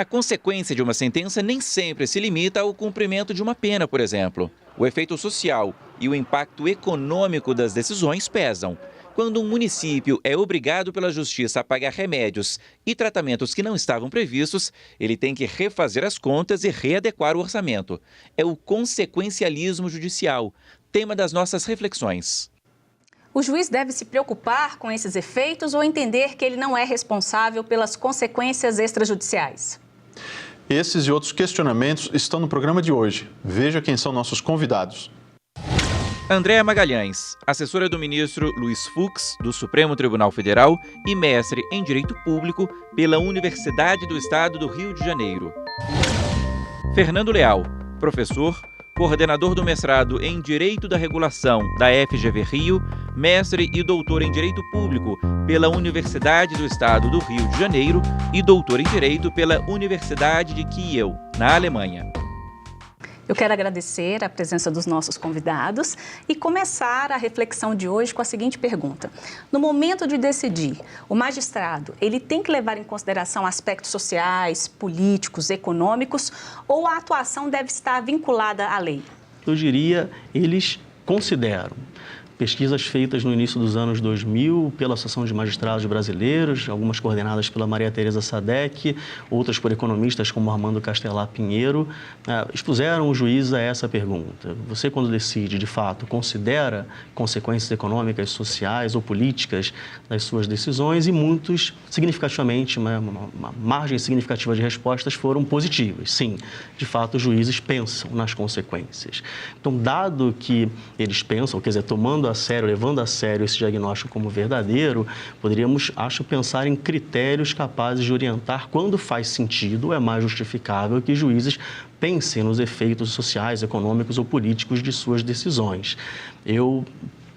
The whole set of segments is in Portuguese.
A consequência de uma sentença nem sempre se limita ao cumprimento de uma pena, por exemplo. O efeito social e o impacto econômico das decisões pesam. Quando um município é obrigado pela justiça a pagar remédios e tratamentos que não estavam previstos, ele tem que refazer as contas e readequar o orçamento. É o consequencialismo judicial, tema das nossas reflexões. O juiz deve se preocupar com esses efeitos ou entender que ele não é responsável pelas consequências extrajudiciais? Esses e outros questionamentos estão no programa de hoje. Veja quem são nossos convidados. Andréa Magalhães, assessora do ministro Luiz Fux, do Supremo Tribunal Federal e mestre em Direito Público pela Universidade do Estado do Rio de Janeiro. Fernando Leal, professor, coordenador do mestrado em Direito da Regulação da FGV Rio, mestre e doutor em Direito Público pela Universidade do Estado do Rio de Janeiro e doutor em Direito pela Universidade de Kiel, na Alemanha. Eu quero agradecer a presença dos nossos convidados e começar a reflexão de hoje com a seguinte pergunta. No momento de decidir, o magistrado, ele tem que levar em consideração aspectos sociais, políticos, econômicos, ou a atuação deve estar vinculada à lei? Eu diria, eles consideram. Pesquisas feitas no início dos anos 2000 pela Associação de Magistrados Brasileiros, algumas coordenadas pela Maria Tereza Sadek, outras por economistas como Armando Castelar Pinheiro, expuseram o juiz a essa pergunta. Você, quando decide, de fato, considera consequências econômicas, sociais ou políticas das suas decisões, e muitos, significativamente, uma margem significativa de respostas foram positivas. Sim, de fato, os juízes pensam nas consequências. Então, dado que eles pensam, quer dizer, tomando a sério, levando a sério esse diagnóstico como verdadeiro, poderíamos, acho, pensar em critérios capazes de orientar quando faz sentido, é mais justificável que juízes pensem nos efeitos sociais, econômicos ou políticos de suas decisões. Eu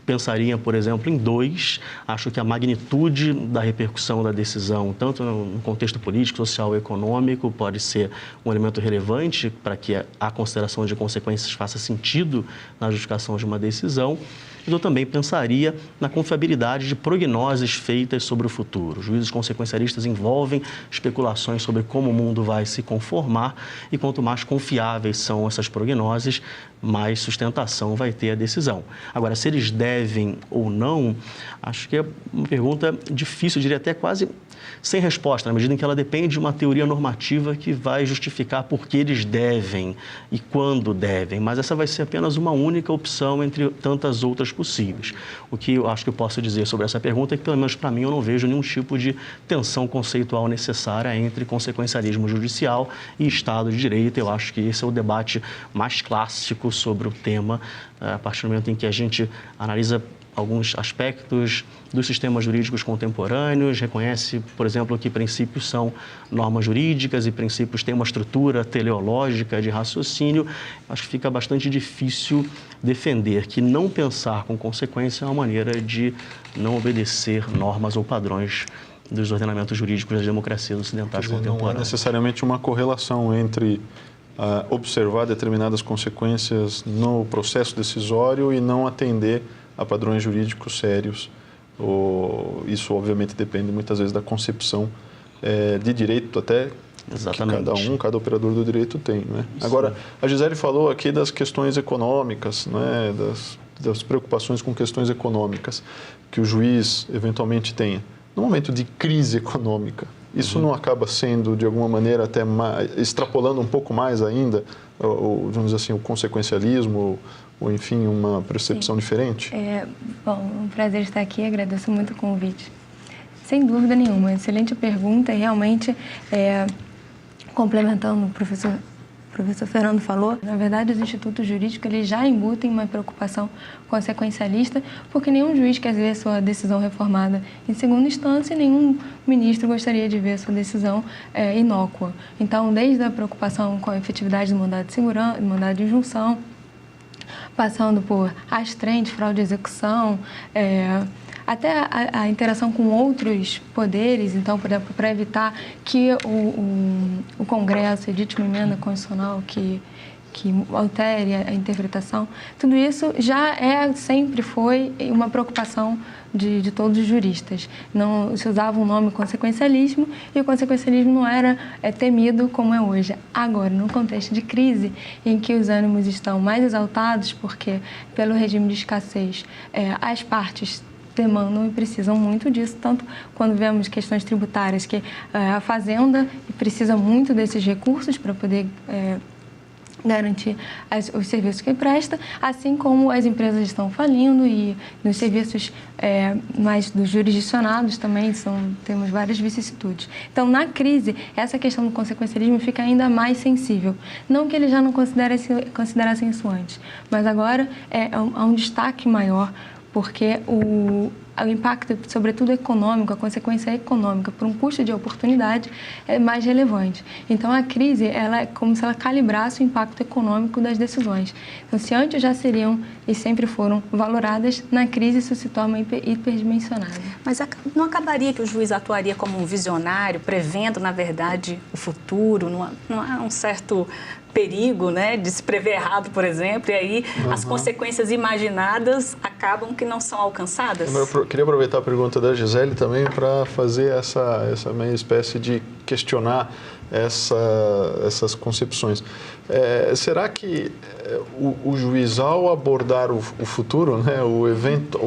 pensaria, por exemplo, em dois. Acho que a magnitude da repercussão da decisão, tanto no contexto político, social e econômico, pode ser um elemento relevante para que a consideração de consequências faça sentido na justificação de uma decisão. Eu também pensaria na confiabilidade de prognoses feitas sobre o futuro. Juízes consequencialistas envolvem especulações sobre como o mundo vai se conformar, e quanto mais confiáveis são essas prognoses, mais sustentação vai ter a decisão. Agora, se eles devem ou não, acho que é uma pergunta difícil, eu diria até quase sem resposta, na medida em que ela depende de uma teoria normativa que vai justificar por que eles devem e quando devem, mas essa vai ser apenas uma única opção entre tantas outras possíveis. O que eu acho que eu posso dizer sobre essa pergunta é que, pelo menos para mim, eu não vejo nenhum tipo de tensão conceitual necessária entre consequencialismo judicial e Estado de Direito. Eu acho que esse é o debate mais clássico sobre o tema, a partir do momento em que a gente analisa alguns aspectos dos sistemas jurídicos contemporâneos, reconhece, por exemplo, que princípios são normas jurídicas e princípios têm uma estrutura teleológica de raciocínio. Acho que fica bastante difícil defender que não pensar com consequência é uma maneira de não obedecer normas ou padrões dos ordenamentos jurídicos das democracias ocidentais contemporâneas. Não há necessariamente uma correlação entre observar determinadas consequências no processo decisório e não atender a padrões jurídicos sérios. Isso, obviamente, depende muitas vezes da concepção de direito até que cada operador do direito tem, né? Agora, a Gisele falou aqui das questões econômicas, né? das preocupações com questões econômicas que o juiz eventualmente tenha. No momento de crise econômica, isso não acaba sendo, de alguma maneira, até extrapolando um pouco mais ainda, vamos dizer assim, o consequencialismo, ou enfim, uma percepção diferente? Bom, um prazer estar aqui, agradeço muito o convite. Sem dúvida nenhuma, excelente pergunta, e realmente, complementando o professor Fernando falou, na verdade os institutos jurídicos eles já embutem uma preocupação consequencialista, porque nenhum juiz quer ver sua decisão reformada em segunda instância e nenhum ministro gostaria de ver sua decisão inócua. Então, desde a preocupação com a efetividade do mandado de segurança, do mandado de injunção, passando por astrentes, fraude de execução, até a interação com outros poderes, então, por exemplo, para evitar que o Congresso edite uma emenda constitucional que que altere a interpretação, tudo isso já sempre foi uma preocupação de todos os juristas. Não se usava o nome consequencialismo e o consequencialismo não era temido como é hoje. Agora, no contexto de crise, em que os ânimos estão mais exaltados, porque pelo regime de escassez as partes demandam e precisam muito disso, tanto quando vemos questões tributárias, que a Fazenda precisa muito desses recursos para poder garantir os serviços que presta, assim como as empresas estão falindo e nos serviços mais dos jurisdicionados também temos várias vicissitudes. Então, na crise, essa questão do consequencialismo fica ainda mais sensível. Não que ele já não considerassem isso antes, mas agora há um destaque maior, porque o impacto, sobretudo econômico, a consequência econômica por um custo de oportunidade é mais relevante. Então, a crise ela é como se ela calibrasse o impacto econômico das decisões. Então, se antes já seriam e sempre foram valoradas, na crise isso se torna hiperdimensionado. Mas não acabaria que o juiz atuaria como um visionário, prevendo, na verdade, o futuro? Não há um certo perigo, né, de se prever errado, por exemplo, e aí as consequências imaginadas acabam que não são alcançadas? Eu queria aproveitar a pergunta da Gisele também para fazer essa meia espécie de questionar essas concepções. Será que o juiz, ao abordar o futuro, né,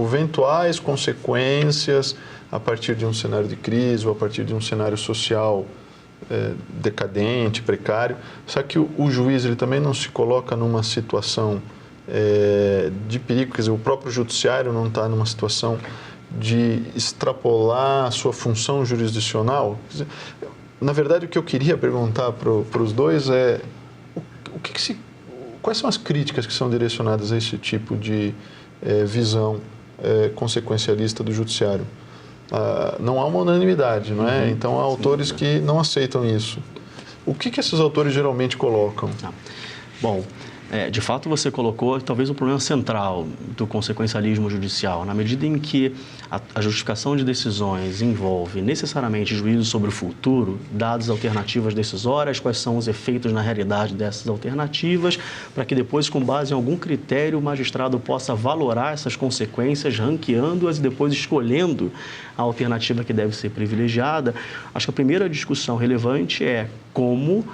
eventuais consequências a partir de um cenário de crise ou a partir de um cenário social decadente, precário, será que o juiz ele também não se coloca numa situação de perigo? Quer dizer, o próprio judiciário não está numa situação de extrapolar a sua função jurisdicional? Quer dizer, na verdade, o que eu queria perguntar para os dois é quais são as críticas que são direcionadas a esse tipo de visão consequencialista do judiciário? Não há uma unanimidade, não é? Então, há autores que não aceitam isso. O que esses autores geralmente colocam? Bom, de fato você colocou talvez o problema central do consequencialismo judicial, na medida em que a justificação de decisões envolve necessariamente juízos sobre o futuro, dadas alternativas decisórias, quais são os efeitos na realidade dessas alternativas, para que depois, com base em algum critério, o magistrado possa valorar essas consequências, ranqueando-as e depois escolhendo a alternativa que deve ser privilegiada. Acho que a primeira discussão relevante é como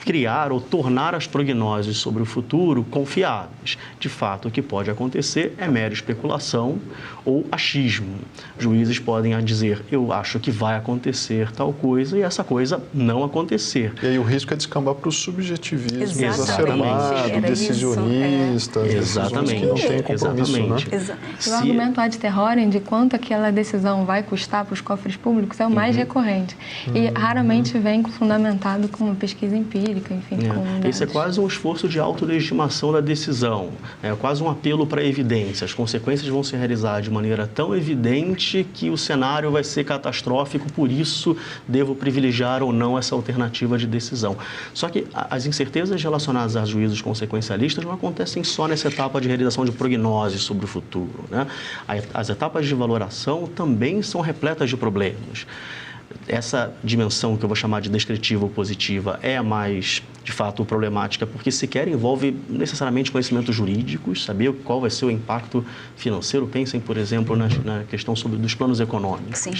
criar ou tornar as prognoses sobre o futuro confiáveis. De fato, o que pode acontecer é mera especulação ou achismo. Juízes podem dizer, eu acho que vai acontecer tal coisa e essa coisa não acontecer. E aí o risco é descambar para o subjetivismo exacerbado, decisionista, exatamente, que não tem compromisso, né? O argumento ad terrorem de quanto aquela decisão vai custar para os cofres públicos é o mais recorrente e raramente vem fundamentado com uma pesquisa empírica. Enfim, esse é quase um esforço de autolegitimação da decisão, é quase um apelo para a evidência. As consequências vão se realizar de maneira tão evidente que o cenário vai ser catastrófico, por isso devo privilegiar ou não essa alternativa de decisão. Só que as incertezas relacionadas a juízos consequencialistas não acontecem só nessa etapa de realização de prognoses sobre o futuro, né? As etapas de valoração também são repletas de problemas. Essa dimensão que eu vou chamar de descritiva ou positiva é a mais, de fato, problemática, porque sequer envolve necessariamente conhecimentos jurídicos, saber qual vai ser o impacto financeiro. Pensem, por exemplo, na questão dos planos econômicos. Sim.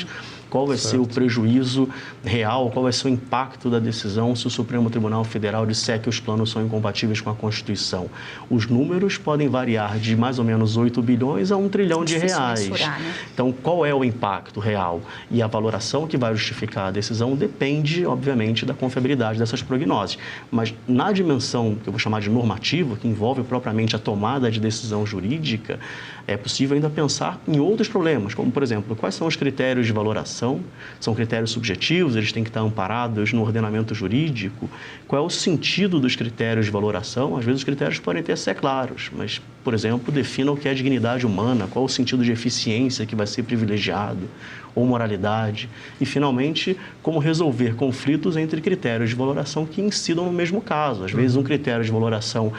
Qual vai ser o prejuízo real, qual vai ser o impacto da decisão se o Supremo Tribunal Federal disser que os planos são incompatíveis com a Constituição. Os números podem variar de mais ou menos 8 bilhões a 1 trilhão de reais. Mensurar, né? Então, qual é o impacto real? E a valoração que vai justificar a decisão depende, obviamente, da confiabilidade dessas prognoses. Mas na dimensão que eu vou chamar de normativa, que envolve propriamente a tomada de decisão jurídica, é possível ainda pensar em outros problemas, como, por exemplo, quais são os critérios de valoração? São critérios subjetivos, eles têm que estar amparados no ordenamento jurídico? Qual é o sentido dos critérios de valoração? Às vezes os critérios podem até ser claros, mas, por exemplo, definam o que é dignidade humana, qual o sentido de eficiência que vai ser privilegiado, ou moralidade. E, finalmente, como resolver conflitos entre critérios de valoração que incidam no mesmo caso. Às vezes, um critério de valoração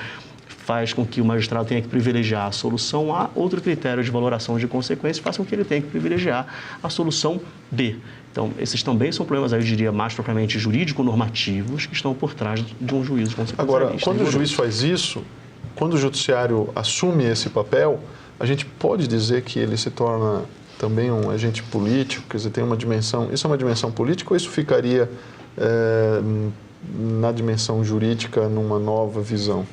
faz com que o magistrado tenha que privilegiar a solução A, outro critério de valoração de consequências faz com que ele tenha que privilegiar a solução B. Então, esses também são problemas, eu diria, mais propriamente jurídico-normativos que estão por trás de um juízo consequencialista. Agora, quando o juiz faz isso, quando o judiciário assume esse papel, a gente pode dizer que ele se torna também um agente político, quer dizer, tem uma dimensão... Isso é uma dimensão política ou isso ficaria na dimensão jurídica numa nova visão?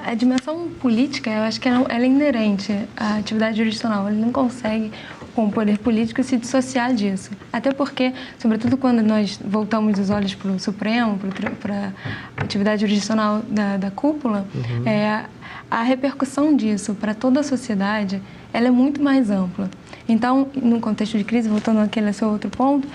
A dimensão política, eu acho que ela é inerente à atividade jurisdicional. Ele não consegue, com o poder político, se dissociar disso. Até porque, sobretudo quando nós voltamos os olhos para o Supremo, para a atividade jurisdicional da cúpula, a repercussão disso para toda a sociedade, ela é muito mais ampla. Então, no contexto de crise, voltando àquele seu outro ponto,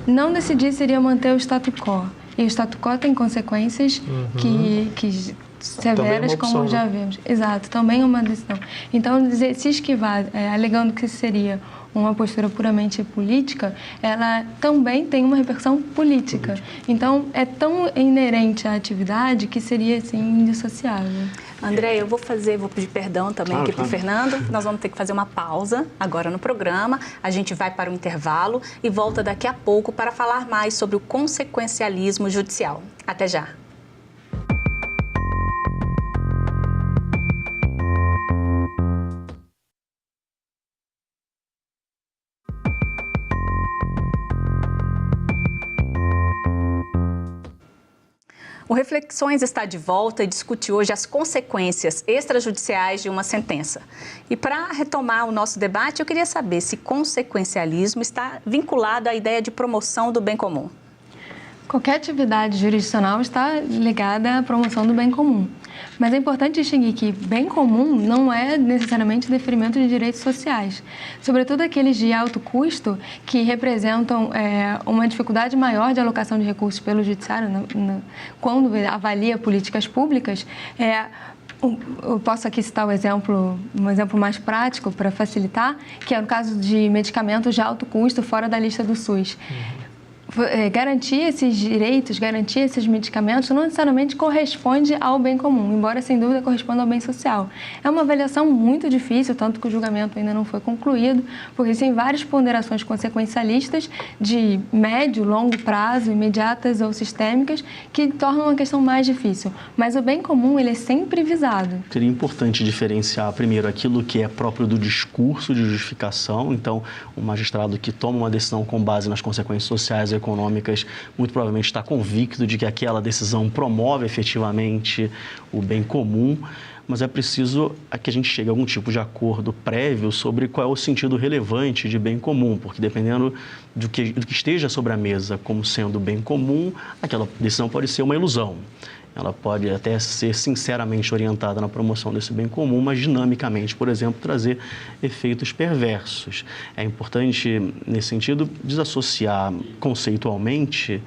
não decidir seria manter o status quo. E o status quo tem consequências que severas, como já vimos. Exato, também é uma decisão. Então, se esquivar, alegando que seria uma postura puramente política, ela também tem uma repercussão política. Então, é tão inerente à atividade que seria, assim, indissociável. André, eu vou pedir perdão também aqui para o Fernando. Nós vamos ter que fazer uma pausa agora no programa. A gente vai para o intervalo e volta daqui a pouco para falar mais sobre o consequencialismo judicial. Até já. O Reflexões está de volta e discute hoje as consequências extrajudiciais de uma sentença. E para retomar o nosso debate, eu queria saber se consequencialismo está vinculado à ideia de promoção do bem comum. Qualquer atividade jurisdicional está ligada à promoção do bem comum. Mas é importante distinguir que bem comum não é necessariamente deferimento de direitos sociais, sobretudo aqueles de alto custo que representam uma dificuldade maior de alocação de recursos pelo judiciário quando avalia políticas públicas. Eu posso aqui citar um exemplo mais prático para facilitar, que é o caso de medicamentos de alto custo fora da lista do SUS. Garantir esses direitos, garantir esses medicamentos não necessariamente corresponde ao bem comum, embora sem dúvida corresponda ao bem social. É uma avaliação muito difícil, tanto que o julgamento ainda não foi concluído, porque tem várias ponderações consequencialistas de médio, longo prazo, imediatas ou sistêmicas, que tornam a questão mais difícil. Mas o bem comum, ele é sempre visado. Seria importante diferenciar, primeiro, aquilo que é próprio do discurso de justificação. Então, o magistrado que toma uma decisão com base nas consequências sociais e econômicas, muito provavelmente está convicto de que aquela decisão promove efetivamente o bem comum, mas é preciso que a gente chegue a algum tipo de acordo prévio sobre qual é o sentido relevante de bem comum, porque dependendo do que esteja sobre a mesa como sendo bem comum, aquela decisão pode ser uma ilusão. Ela pode até ser sinceramente orientada na promoção desse bem comum, mas dinamicamente, por exemplo, trazer efeitos perversos. É importante, nesse sentido, desassociar conceitualmente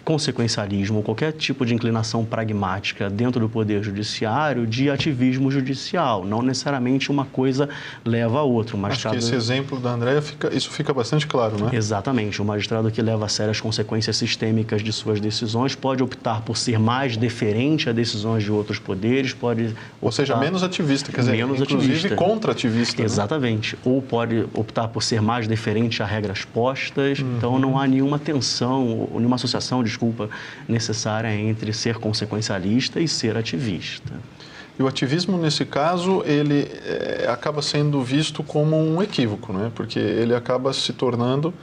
consequencialismo ou qualquer tipo de inclinação pragmática dentro do Poder Judiciário de ativismo judicial. Não necessariamente uma coisa leva a outra. Acho que esse exemplo da Andréa, isso fica bastante claro, não é? Exatamente. O magistrado que leva a sério as consequências sistêmicas de suas decisões pode optar por ser mais deferente a decisões de outros poderes, pode... Ou seja, menos ativista, quer dizer, inclusive contra-ativista. Exatamente. Né? Ou pode optar por ser mais deferente a regras postas. Então, não há nenhuma tensão, nenhuma associação necessária entre ser consequencialista e ser ativista. E o ativismo, nesse caso, ele acaba sendo visto como um equívoco, né? Porque ele acaba se tornando,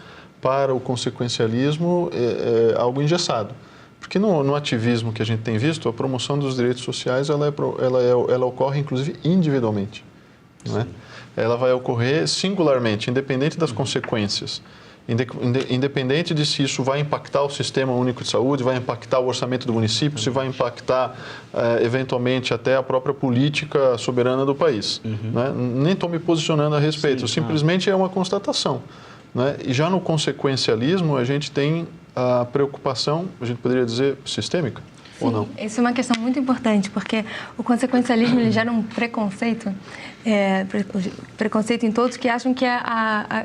para o consequencialismo, algo engessado. Porque no ativismo que a gente tem visto, a promoção dos direitos sociais ela ocorre, inclusive, individualmente. Né? Ela vai ocorrer singularmente, independente das consequências. Independente de se isso vai impactar o Sistema Único de Saúde, vai impactar o orçamento do município, se vai impactar, eventualmente, até a própria política soberana do país. Né? Nem estou me posicionando a respeito, simplesmente é uma constatação. Né? E já no consequencialismo, a gente tem a preocupação, a gente poderia dizer, sistêmica. Sim, ou não? Isso é uma questão muito importante, porque o consequencialismo ele gera um preconceito, preconceito em todos que acham que é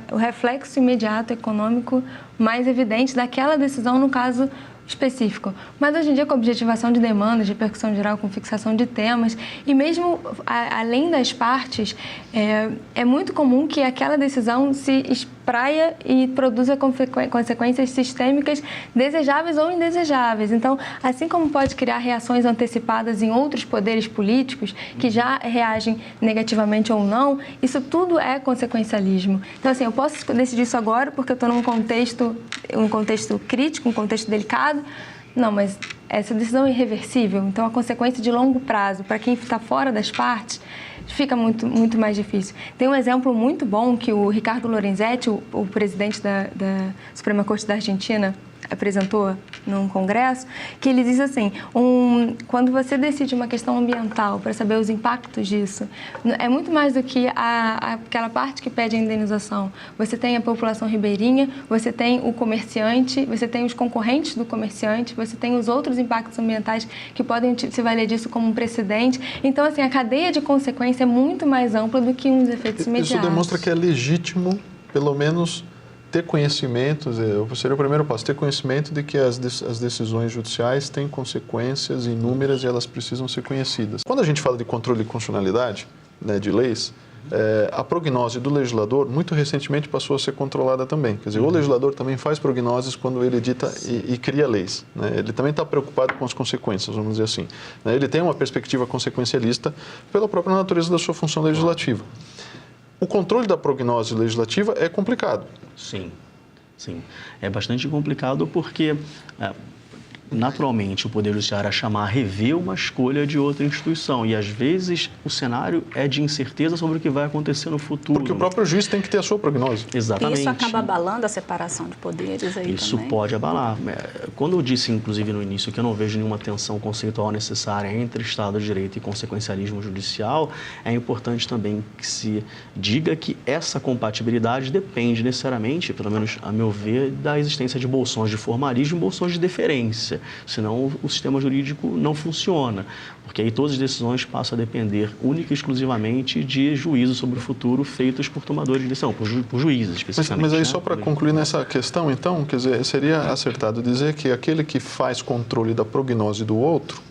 o reflexo imediato econômico mais evidente daquela decisão, no caso específico. Mas hoje em dia, com objetivação de demandas, de repercussão geral, com fixação de temas, e mesmo além das partes, é muito comum que aquela decisão se espraia e produza consequências sistêmicas desejáveis ou indesejáveis. Então, assim como pode criar reações antecipadas em outros poderes políticos que já reagem negativamente ou não, isso tudo é consequencialismo. Então, assim, eu posso decidir isso agora porque eu estou num contexto crítico, um contexto delicado. Não, mas essa decisão é irreversível. Então, a consequência de longo prazo, para quem está fora das partes, fica muito, muito mais difícil. Tem um exemplo muito bom que o Ricardo Lorenzetti, o presidente da Suprema Corte da Argentina, apresentou num congresso, que ele diz assim, quando você decide uma questão ambiental para saber os impactos disso, é muito mais do que aquela parte que pede a indenização. Você tem a população ribeirinha, você tem o comerciante, você tem os concorrentes do comerciante, você tem os outros impactos ambientais que podem se valer disso como um precedente. Então, assim, a cadeia de consequência é muito mais ampla do que uns efeitos imediatos. Isso demonstra que é legítimo, pelo menos, ter conhecimento, seria o primeiro passo, ter conhecimento de que as decisões judiciais têm consequências inúmeras e elas precisam ser conhecidas. Quando a gente fala de controle de constitucionalidade, né, de leis, a prognose do legislador, muito recentemente, passou a ser controlada também. Quer dizer, o legislador também faz prognoses quando ele edita e cria leis, né? Ele também está preocupado com as consequências, vamos dizer assim, né? Ele tem uma perspectiva consequencialista pela própria natureza da sua função legislativa. O controle da prognose legislativa é complicado. Sim, sim. É bastante complicado porque, naturalmente, o Poder Judiciário a chamar a rever uma escolha de outra instituição. E, às vezes, o cenário é de incerteza sobre o que vai acontecer no futuro. Porque o próprio juiz tem que ter a sua prognose. Exatamente. E isso acaba abalando a separação de poderes aí Isso também? pode abalar. Quando eu disse, inclusive, no início, que eu não vejo nenhuma tensão conceitual necessária entre Estado de Direito e consequencialismo judicial, é importante também que se diga que essa compatibilidade depende necessariamente, pelo menos a meu ver, da existência de bolsões de formalismo e bolsões de deferência. Senão o sistema jurídico não funciona, porque aí todas as decisões passam a depender única e exclusivamente de juízos sobre o futuro feitos por tomadores de decisão, por juízes especificamente. Mas aí, só para concluir nessa questão, então, quer dizer, seria acertado dizer que aquele que faz controle da prognose do outro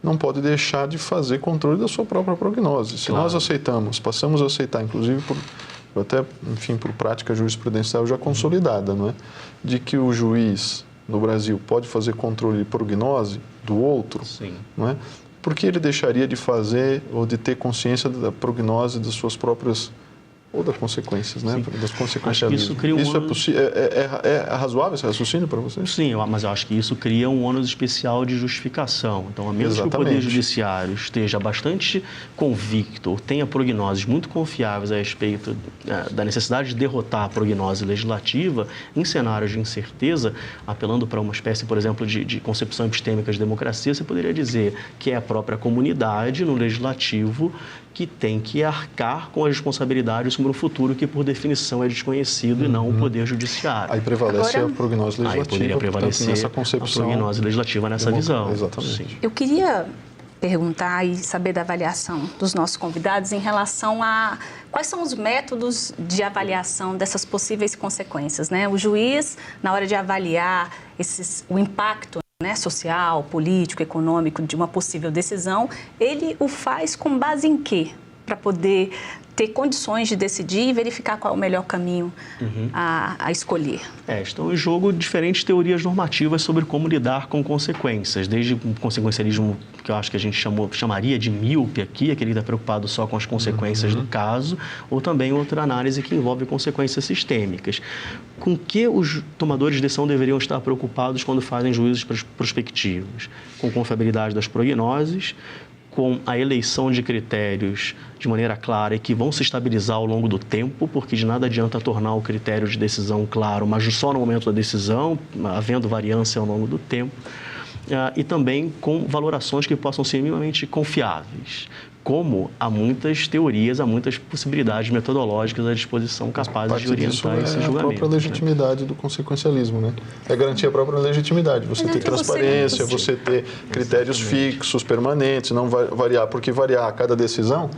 não pode deixar de fazer controle da sua própria prognose. Se nós passamos a aceitar, inclusive por prática jurisprudencial já consolidada, não é? De que o juiz no Brasil pode fazer controle de prognose do outro, Sim. Não é? Por que ele deixaria de fazer ou de ter consciência da prognose das suas próprias ou das consequências, né? Das consequências. Isso cria é razoável esse raciocínio para vocês? Sim, mas eu acho que isso cria um ônus especial de justificação. Então, a menos que o Poder Judiciário esteja bastante convicto ou tenha prognoses muito confiáveis a respeito da necessidade de derrotar a prognose legislativa, em cenários de incerteza, apelando para uma espécie, por exemplo, de concepção epistêmica de democracia, você poderia dizer que é a própria comunidade no legislativo que tem que arcar com as responsabilidades sobre um futuro que, por definição, é desconhecido e não o Poder Judiciário. Aí prevalece a prognose legislativa. Aí poderia prevalecer nessa concepção a prognose legislativa nessa visão. Exatamente. Sim. Eu queria perguntar e saber da avaliação dos nossos convidados em relação a quais são os métodos de avaliação dessas possíveis consequências, né? O juiz, na hora de avaliar o impacto, né, social, político, econômico de uma possível decisão, ele o faz com base em quê? Para poder ter condições de decidir e verificar qual é o melhor caminho a escolher. Estão em jogo diferentes teorias normativas sobre como lidar com consequências, desde o consequencialismo que eu acho que a gente chamaria de míope aqui, aquele que está preocupado só com as consequências do caso, ou também outra análise que envolve consequências sistêmicas. Com que os tomadores de decisão deveriam estar preocupados quando fazem juízos prospectivos? Com confiabilidade das prognoses, com a eleição de critérios de maneira clara e que vão se estabilizar ao longo do tempo, porque de nada adianta tornar o critério de decisão claro, mas só no momento da decisão, havendo variância ao longo do tempo, e também com valorações que possam ser minimamente confiáveis, como há muitas teorias, há muitas possibilidades metodológicas à disposição capazes de orientar esse julgamento. É a própria legitimidade do consequencialismo, né? É garantir a própria legitimidade. Você ter transparência, você ter critérios fixos, permanentes, não variar, porque variar a cada decisão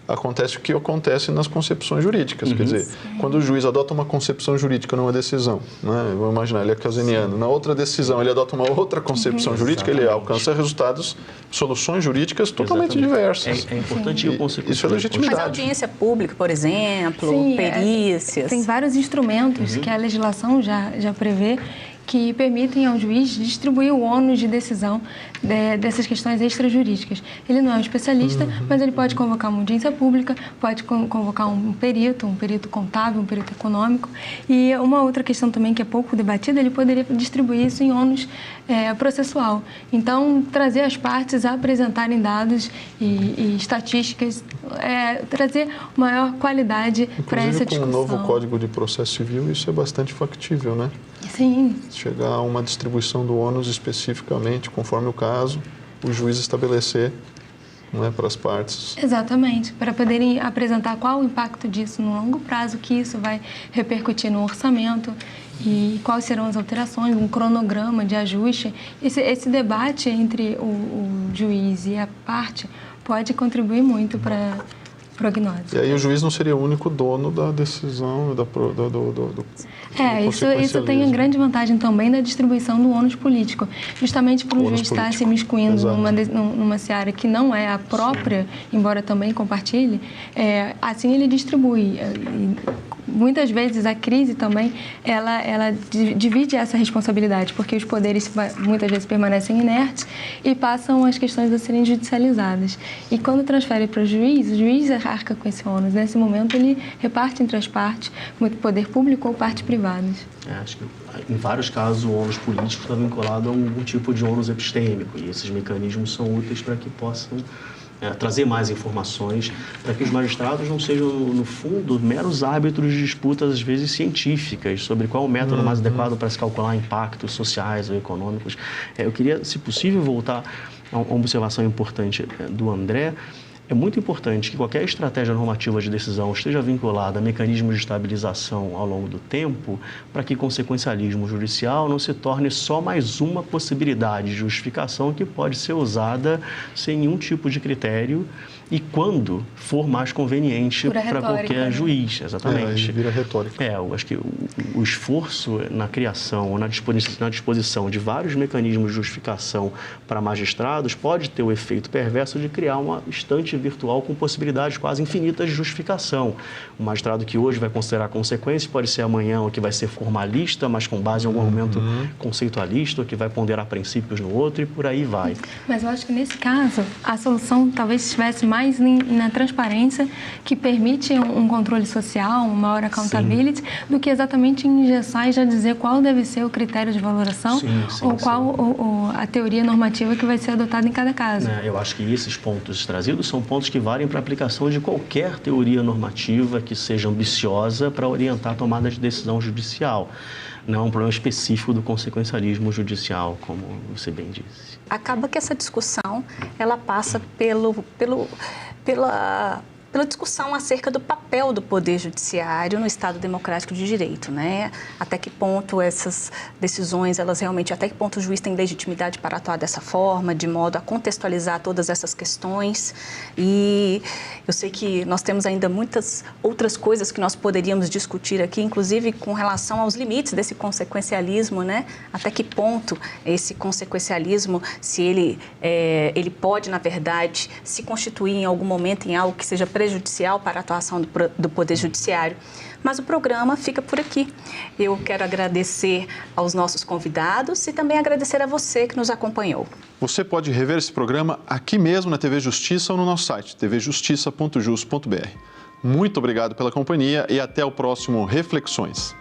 acontece o que acontece nas concepções jurídicas. Quer dizer, quando o juiz adota uma concepção jurídica numa decisão, né? Vamos imaginar, ele é caseniano, na outra decisão ele adota uma outra concepção jurídica, ele alcança resultados, soluções jurídicas totalmente diversas. É importante o conceito. Isso é legitimidade. Mas audiência pública, por exemplo, perícias... Tem vários instrumentos que a legislação já prevê que permitem ao juiz distribuir o ônus de decisão dessas questões extrajurídicas. Ele não é um especialista, mas ele pode convocar uma audiência pública, pode convocar um perito contábil, um perito econômico. E uma outra questão também que é pouco debatida, ele poderia distribuir isso em ônus processual. Então, trazer as partes a apresentarem dados e estatísticas, trazer maior qualidade para essa discussão. Com o novo Código de Processo Civil, isso é bastante factível, né? Sim. Chegar a uma distribuição do ônus especificamente, conforme o caso, o juiz estabelecer, não é, para as partes. Exatamente, para poderem apresentar qual o impacto disso no longo prazo, que isso vai repercutir no orçamento e quais serão as alterações, um cronograma de ajuste. Esse debate entre o juiz e a parte pode contribuir muito para prognóstico. E aí o juiz não seria o único dono da decisão, do isso tem a grande vantagem também da distribuição do ônus político. Justamente por um juiz estar se miscuindo numa seara que não é a própria, embora também compartilhe, assim ele distribui. Muitas vezes a crise também, ela divide essa responsabilidade, porque os poderes muitas vezes permanecem inertes e passam as questões a serem judicializadas. E quando transfere para o juiz arca com esse ônus. Nesse momento, ele reparte entre as partes, poder público ou partes privadas. Acho que em vários casos o ônus político está vinculado a algum tipo de ônus epistêmico, e esses mecanismos são úteis para que possam trazer mais informações, para que os magistrados não sejam, no fundo, meros árbitros de disputas, às vezes, científicas, sobre qual o método mais adequado para se calcular impactos sociais ou econômicos. Eu queria, se possível, voltar a uma observação importante do André. É muito importante que qualquer estratégia normativa de decisão esteja vinculada a mecanismos de estabilização ao longo do tempo, para que o consequencialismo judicial não se torne só mais uma possibilidade de justificação que pode ser usada sem nenhum tipo de critério e quando for mais conveniente para qualquer juiz. Exatamente. Vira retórica. Eu acho que o esforço na criação ou na disposição de vários mecanismos de justificação para magistrados pode ter o efeito perverso de criar uma estante virtual com possibilidades quase infinitas de justificação. O magistrado que hoje vai considerar consequências pode ser amanhã o que vai ser formalista, mas com base em algum argumento conceitualista, ou que vai ponderar princípios no outro e por aí vai. Mas eu acho que nesse caso a solução talvez estivesse mais na transparência, que permite um controle social, uma maior accountability, do que exatamente em engessar e já dizer qual deve ser o critério de valoração ou qual a teoria normativa que vai ser adotada em cada caso. Eu acho que esses pontos trazidos são pontos que valem para a aplicação de qualquer teoria normativa que seja ambiciosa para orientar a tomada de decisão judicial. Não é um problema específico do consequencialismo judicial, como você bem disse. Acaba que essa discussão, ela passa pela discussão acerca do papel do Poder Judiciário no Estado Democrático de Direito, né? Até que ponto essas decisões, até que ponto o juiz tem legitimidade para atuar dessa forma, de modo a contextualizar todas essas questões. E eu sei que nós temos ainda muitas outras coisas que nós poderíamos discutir aqui, inclusive com relação aos limites desse consequencialismo, né? Até que ponto esse consequencialismo, se ele pode, na verdade, se constituir em algum momento em algo que seja prejudicial para a atuação do Poder Judiciário. Mas o programa fica por aqui. Eu quero agradecer aos nossos convidados e também agradecer a você que nos acompanhou. Você pode rever esse programa aqui mesmo na TV Justiça ou no nosso site, tvjustiça.jus.br. Muito obrigado pela companhia e até o próximo Reflexões.